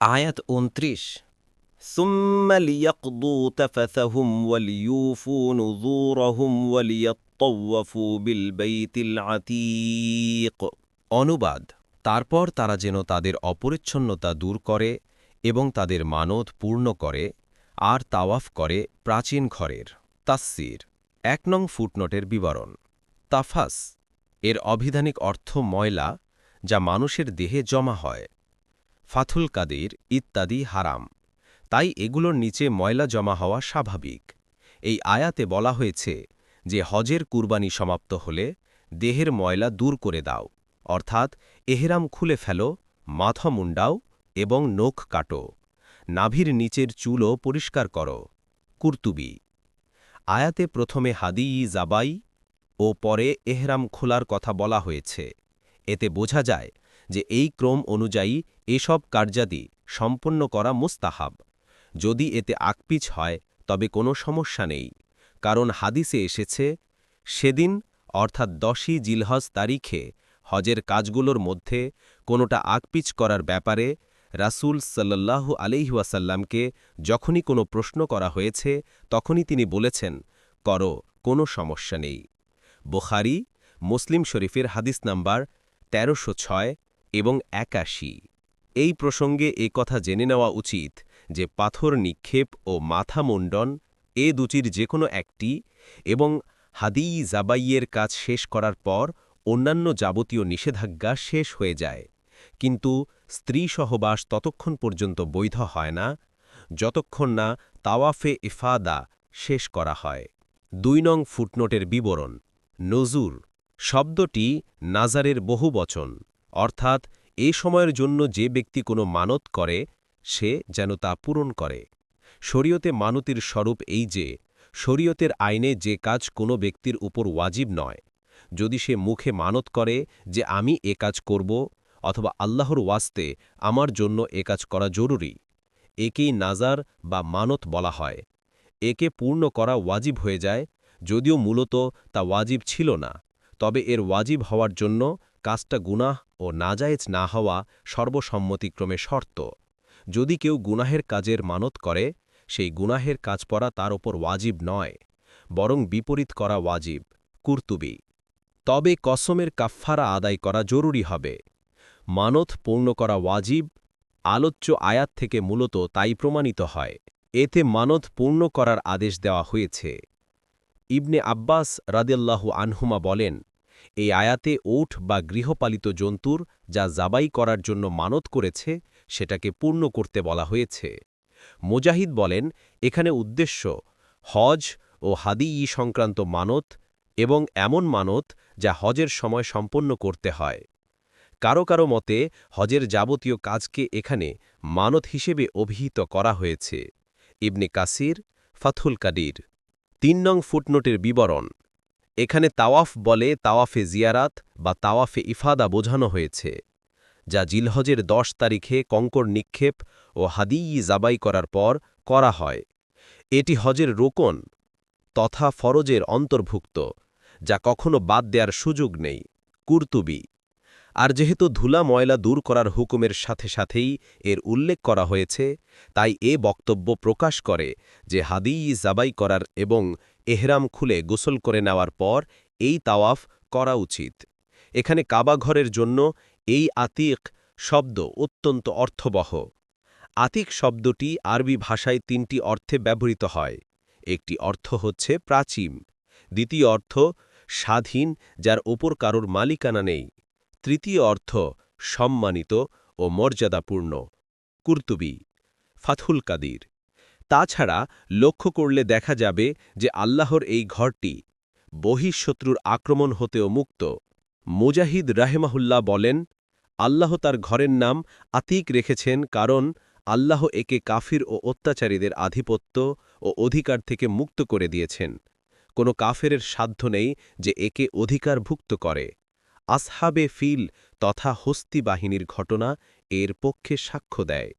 আয়াত ২৯ সুম্মা লিয়াকদু তাফাসাহুম ওয়ালিয়ুফু নুযুরহুম ওয়ালিয়াত্তাওয়াফু বিল বাইতিল আতীক। অনুবাদ: তারপর তারা যেন তাদের অপরিচ্ছন্নতা দূর করে এবং তাদের মানত পূর্ণ করে আর তাওয়াফ করে প্রাচীন ঘরের। তাফসীর ১ নং ফুটনোটের বিবরণ। তাফাস এর অভিধানিক অর্থ ময়লা, যা মানুষের দেহে জমা হয়। ফাথুল কাদির ইত্যাদি হারাম, তাই এগুলোর নিচে ময়লা জমা হওয়া স্বাভাবিক। এই আয়াতে বলা হয়েছে যে হজের কুরবানি সমাপ্ত হলে দেহের ময়লা দূর করে দাও, অর্থাৎ এহরাম খুলে ফেলো, মাথা মুন্ডাও এবং নখ কাটো, নাভির নিচের চুলও পরিষ্কার করো। কুরতুবী: আয়াতে প্রথমে হাদিয়ি জাবাই ও পরে এহরাম খোলার কথা বলা হয়েছে। এতে বোঝা যায় যে এই ক্রম অনুযায়ী এসব কার্যাদি সম্পন্ন করা মুস্তাহাব। যদি এতে আকপিছ হয় তবে কোনো সমস্যা নেই, কারণ হাদিসে এসেছে, সেদিন অর্থাৎ ১০ই জিলহজ তারিখে হজের কাজগুলোর মধ্যে কোনোটা আকপিছ করার ব্যাপারে রাসূল সাল্লাল্লাহু আলাইহি ওয়াসাল্লামকে যখনই কোনো প্রশ্ন করা হয়েছে তখনই তিনি বলেছেন, করো, কোনো সমস্যা নেই। বুখারী, মুসলিম শরীফের হাদিস নাম্বার ১৩০৬ এবং ৮১। এই প্রসঙ্গে কথা জেনে নেওয়া উচিত যে পাথর নিক্ষেপ ও মাথা মুন্ডন এ দুটির যে কোনো একটি এবং হাদিয়ি জাবাইয়ের কাজ শেষ করার পর অন্যান্য যাবতীয় নিষেধাজ্ঞা শেষ হয়ে যায়, কিন্তু স্ত্রী সহবাস ততক্ষণ পর্যন্ত বৈধ হয় না যতক্ষণ না তাওয়াফে ইফাদা শেষ করা হয়। ২ নং ফুটনোটের বিবরণ। নজুর শব্দটি নাজারের বহুবচন, অর্থাৎ এ সময়ের জন্য যে ব্যক্তি কোনো মানত করে সে যেন তা পূরণ করে। শরীয়তে মানতির স্বরূপ এই যে, শরীয়তের আইনে যে কাজ কোনো ব্যক্তির উপর ওয়াজিব নয়, যদি সে মুখে মানত করে যে আমি এ কাজ করব, অথবা আল্লাহর ওয়াস্তে আমার জন্য এ কাজ করা জরুরি, একেই নাজার বা মানত বলা হয়। একে পূর্ণ করা ওয়াজিব হয়ে যায়, যদিও মূলত তা ওয়াজিব ছিল না, তবে এর ওয়াজিব হওয়ার জন্য কাজটা গুনাহ ও নাজায়েজ না হওয়া সর্বসম্মতিক্রমে শর্ত। যদি কেউ গুনাহের কাজের মানত করে, সেই গুনাহের কাজ করা তার ওপর ওয়াজিব নয়, বরং বিপরীত করা ওয়াজিব। কুরতুবী: তবে কসমের কাফফারা আদায় করা জরুরি হবে। মানত পূর্ণ করা ওয়াজিব, আলোচ্য আয়াত থেকে মূলত তাই প্রমাণিত হয়। এতে মানত পূর্ণ করার আদেশ দেওয়া হয়েছে। ইবনে আব্বাস রাদিয়াল্লাহু আনহুমা বলেন, এই আয়াতে ওট বা গৃহপালিত জন্তুর যা জাবাই করার জন্য মানত করেছে সেটাকে পূর্ণ করতে বলা হয়েছে। মুজাহিদ বলেন, এখানে উদ্দেশ্য হজ ও হাদিয়ি সংক্রান্ত মানত এবং এমন মানত যা হজের সময় সম্পন্ন করতে হয়। কারো কারো মতে হজের যাবতীয় কাজকে এখানে মানত হিসেবে অভিহিত করা হয়েছে। ইবনে কাসির, ফাথুল কাদির। ৩ নং ফুটনোটের বিবরণ। এখানে তাওয়াফ বলে তাওয়াফে জিয়ারাত বা তাওয়াফে ইফাদা বোঝানো হয়েছে, যা জিলহজের ১০ তারিখে কঙ্কর নিক্ষেপ ও হাদিয়ি জাবাই করার পর করা হয়। এটি হজের রোকন তথা ফরজের অন্তর্ভুক্ত, যা কখনো বাদ দেওয়ার সুযোগ নেই। কুরতুবী: আর যেহেতু ধুলা ময়লা দূর করার হুকুমের সাথে সাথেই এর উল্লেখ করা হয়েছে, তাই এ বক্তব্য প্রকাশ করে যে হাদিয়ি জাবাই করার এবং এহরাম খুলে গোসল করে নেওয়ার পর এই তাওয়াফ করা উচিত। এখানে কাবা ঘরের জন্য এই আতিক শব্দ অত্যন্ত অর্থবহ। আতিক শব্দটি আরবি ভাষায় ৩টি অর্থে ব্যবহৃত হয়। একটি অর্থ হচ্ছে প্রাচীন, দ্বিতীয় অর্থ স্বাধীন যার ওপর কারোর মালিকানা নেই, তৃতীয় অর্থ সম্মানিত ও মর্যাদাপূর্ণ। কুরতুবী, ফাথুল কাদির। তাছাড়া লক্ষ্য করলে দেখা যাবে যে আল্লাহর এই ঘরটি বহিঃশত্রুর আক্রমণ হতেও মুক্ত। মুজাহিদ রাহেমাহুল্লাহ বলেন, আল্লাহ তার ঘরের নাম আতিক রেখেছেন কারণ আল্লাহ একে কাফির ও অত্যাচারীদের আধিপত্য ও অধিকার থেকে মুক্ত করে দিয়েছেন। কোনো কাফেরের সাধ্য নেই যে একে অধিকারভুক্ত করে। আসহাবে ফিল তথা হস্তি বাহিনীর ঘটনা এর পক্ষে সাক্ষ্য দেয়।